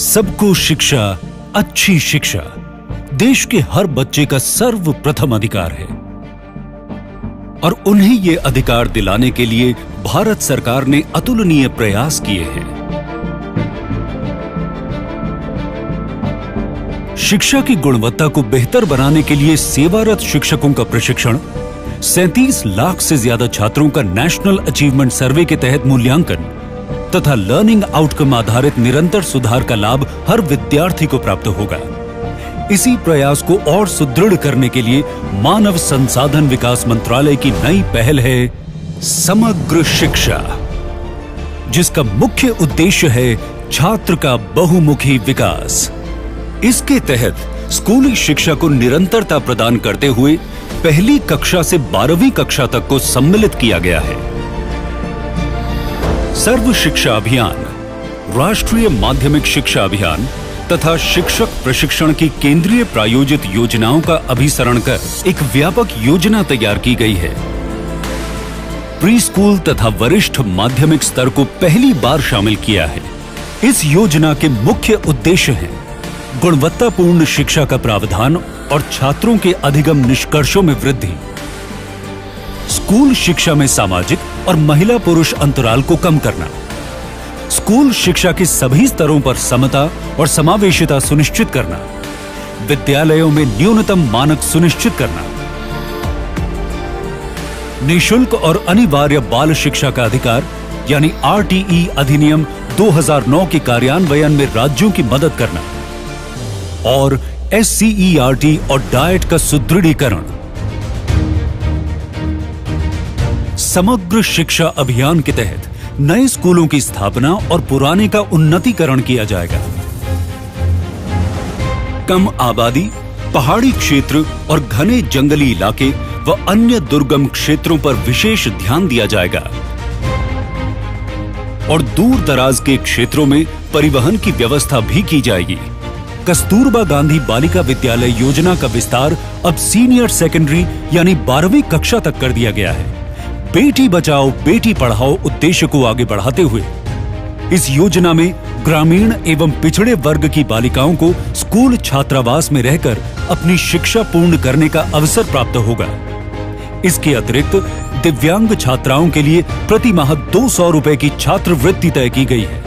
सबको शिक्षा, अच्छी शिक्षा देश के हर बच्चे का सर्वप्रथम अधिकार है और उन्हें ये अधिकार दिलाने के लिए भारत सरकार ने अतुलनीय प्रयास किए हैं। शिक्षा की गुणवत्ता को बेहतर बनाने के लिए सेवारत शिक्षकों का प्रशिक्षण, 37 लाख से ज्यादा छात्रों का नेशनल अचीवमेंट सर्वे के तहत मूल्यांकन तथा लर्निंग आउटकम आधारित निरंतर सुधार का लाभ हर विद्यार्थी को प्राप्त होगा। इसी प्रयास को और सुदृढ़ करने के लिए मानव संसाधन विकास मंत्रालय की नई पहल है समग्र शिक्षा, जिसका मुख्य उद्देश्य है छात्र का बहुमुखी विकास। इसके तहत स्कूली शिक्षा को निरंतरता प्रदान करते हुए पहली कक्षा से 12वीं कक्षा तक को सम्मिलित किया गया है। सर्व शिक्षा अभियान, राष्ट्रीय माध्यमिक शिक्षा अभियान तथा शिक्षक प्रशिक्षण की केंद्रीय प्रायोजित योजनाओं का अभिसरण कर एक व्यापक योजना तैयार की गई है। प्री स्कूल तथा वरिष्ठ माध्यमिक स्तर को पहली बार शामिल किया है। इस योजना के मुख्य उद्देश्य हैं गुणवत्तापूर्ण शिक्षा का प्रावधान और छात्रों के अधिगम निष्कर्षों में वृद्धि, स्कूल शिक्षा में सामाजिक और महिला पुरुष अंतराल को कम करना, स्कूल शिक्षा के सभी स्तरों पर समता और समावेशिता सुनिश्चित करना, विद्यालयों में न्यूनतम मानक सुनिश्चित करना, निःशुल्क और अनिवार्य बाल शिक्षा का अधिकार यानी RTE अधिनियम 2009 के कार्यान्वयन में राज्यों की मदद करना और SCERT और डाइट का सुदृढ़ीकरण। समग्र शिक्षा अभियान के तहत नए स्कूलों की स्थापना और पुराने का उन्नतीकरण किया जाएगा। कम आबादी, पहाड़ी क्षेत्र और घने जंगली इलाके व अन्य दुर्गम क्षेत्रों पर विशेष ध्यान दिया जाएगा और दूर दराज के क्षेत्रों में परिवहन की व्यवस्था भी की जाएगी। कस्तूरबा गांधी बालिका विद्यालय योजना का विस्तार अब सीनियर सेकेंडरी यानी 12वीं कक्षा तक कर दिया गया है। बेटी बचाओ बेटी पढ़ाओ उद्देश्य को आगे बढ़ाते हुए इस योजना में ग्रामीण एवं पिछड़े वर्ग की बालिकाओं को स्कूल छात्रावास में रहकर अपनी शिक्षा पूर्ण करने का अवसर प्राप्त होगा। इसके अतिरिक्त दिव्यांग छात्राओं के लिए प्रति माह 200 रुपए की छात्रवृत्ति तय की गई है।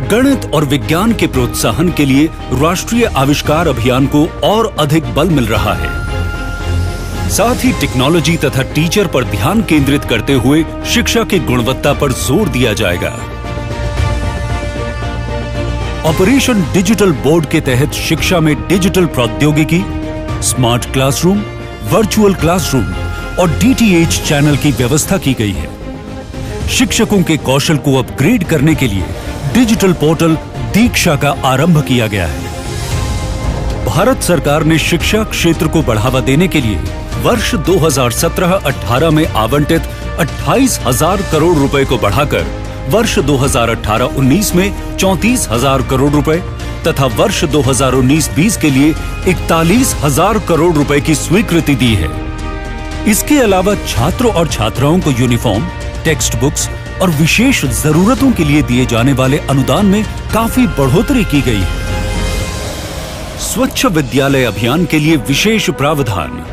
गणित और विज्ञान के प्रोत्साहन के लिए राष्ट्रीय आविष्कार अभियान को और अधिक बल मिल रहा है। साथ ही टेक्नोलॉजी तथा टीचर पर ध्यान केंद्रित करते हुए शिक्षा की गुणवत्ता पर जोर दिया जाएगा। ऑपरेशन डिजिटल बोर्ड के तहत शिक्षा में डिजिटल प्रौद्योगिकी, स्मार्ट क्लासरूम, वर्चुअल क्लासरूम और DTH चैनल की व्यवस्था की गई है। शिक्षकों के कौशल को अपग्रेड करने के लिए डिजिटल पोर्टल दीक्षा का आरंभ किया गया है। भारत सरकार ने शिक्षा क्षेत्र को बढ़ावा देने के लिए वर्ष 2017-18 में आवंटित 28,000 करोड़ रुपए को बढ़ाकर वर्ष 2018-19 में 34,000 करोड़ रुपए तथा वर्ष 2019-20 के लिए 41,000 करोड़ रुपए की स्वीकृति दी है। इसके अलावा छात्रों और छात्राओं को यूनिफॉर्म, टेक्स्ट बुक्स और विशेष जरूरतों के लिए दिए जाने वाले अनुदान में काफी बढ़ोतरी की गई है। स्वच्छ विद्यालय अभियान के लिए विशेष प्रावधान,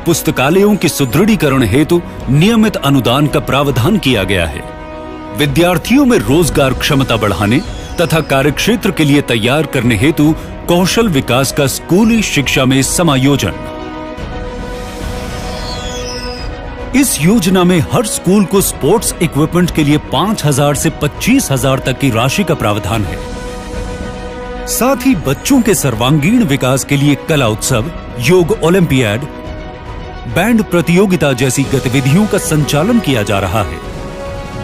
पुस्तकालयों के सुदृढ़ीकरण हेतु नियमित अनुदान का प्रावधान किया गया है। विद्यार्थियों में रोजगार क्षमता बढ़ाने तथा कार्यक्षेत्र के लिए तैयार करने हेतु कौशल विकास का स्कूली शिक्षा में समायोजन। इस योजना में हर स्कूल को स्पोर्ट्स इक्विपमेंट के लिए 5,000 से 25,000 तक की राशि का प्रावधान है। साथ ही बच्चों के सर्वांगीण विकास के लिए कला उत्सव, योग ओलंपियाड, बैंड प्रतियोगिता जैसी गतिविधियों का संचालन किया जा रहा है।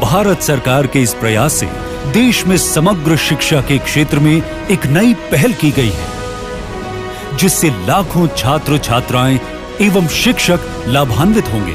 भारत सरकार के इस प्रयास से देश में समग्र शिक्षा के क्षेत्र में एक नई पहल की गई है, जिससे लाखों छात्र छात्राएं एवं शिक्षक लाभान्वित होंगे।